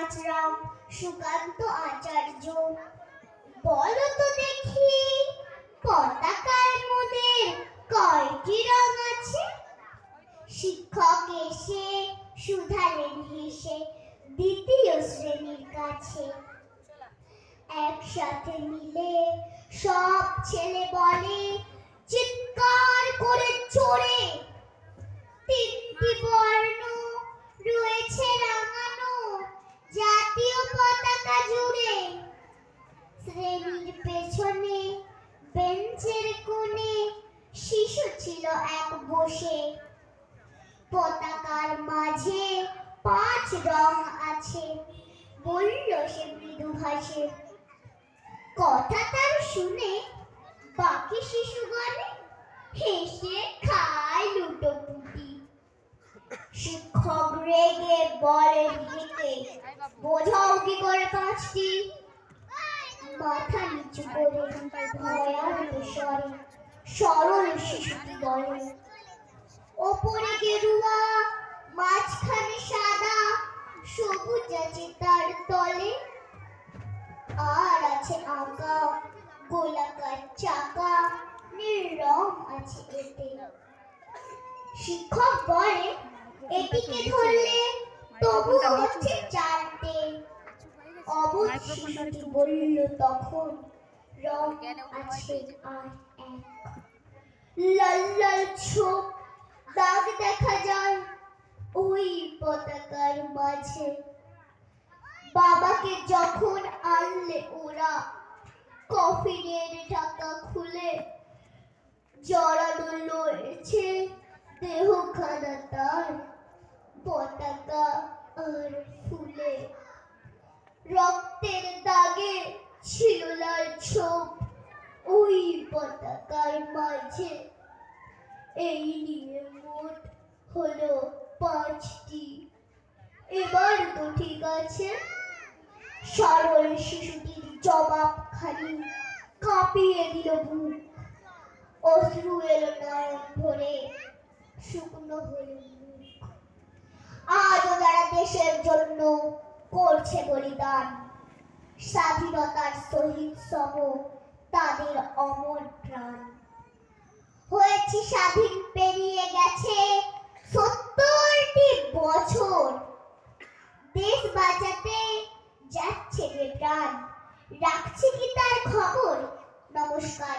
নাচরাম সুকান্ত আচার্য। বলো তো দেখি পতাকার মোদের কয়টি রং আছে? শিক্ষক এসে শুধালেন হেসে দ্বিতীয় শ্রেণীর কাছে। একসাথে মিলে সব ছেলে বলে চিৎকার করে চড়ে, তিনটি বর্ণ রয়েছে রাঙানো জাতীয় পতাকা জুড়ে। শ্রেণীর পেছনে বেঞ্চের কোণে শিশু ছিল এক বসে। পতাকার মাঝে 5 রং আছে, বলল সে মৃদু ভাষে। কথা তার শুনে বাকি শিশুগণে হেসে খায় লুটোপুটি। শিক্ষক রেগে বলেন হেঁকে, বোঝাও কি করে 5টি? মাথা নিচু করে ভয়ার্ত স্বরে সরল শিশুটি বলে, ওপরে গেরুয়া মাঝখানে সাদা, সবুজ আছে তার তলে, আর আছে আঁকা গোলাকার চাকা, নীল রং আছে এতে। শিক্ষক বলে, এটিকে ধরলে তবু হচ্ছে 4টে। অবুঝ শিশুটি বলল তখন, রং আছে আর এক। লাল লাল ছোপ দাগ দেখা যায় ওই পতাকার মাঝে। বাবাকে যখন আনলে ওরা কফিনের ঢাকা খুলে, জড়ানো রয়েছে দেহখানা তার পতাকা আর ফুলে। রক্তের দাগে ছিল লাল ছোপ ওই পতাকার মাঝে। এই নিয়ে মোট হলো 5টি। এবার তো ঠিক আছে? সরল শিশুটির জবাব খালি কাঁপিয়ে দিল বুক। অশ্রু এলো নয়ন ভরে, শুকনো হলো মুখ। আজও যারা দেশের জন্য করছে বলিদান, স্বাধীনতার শহীদ সম তাদের অমর প্রাণ। হয়েছে স্বাধীন পেরিয়ে গেছে 70টি বছর, দেশ বাঁচাতে যাচ্ছে যে প্রাণ, রাখছে কি তার খবর? নমস্কার।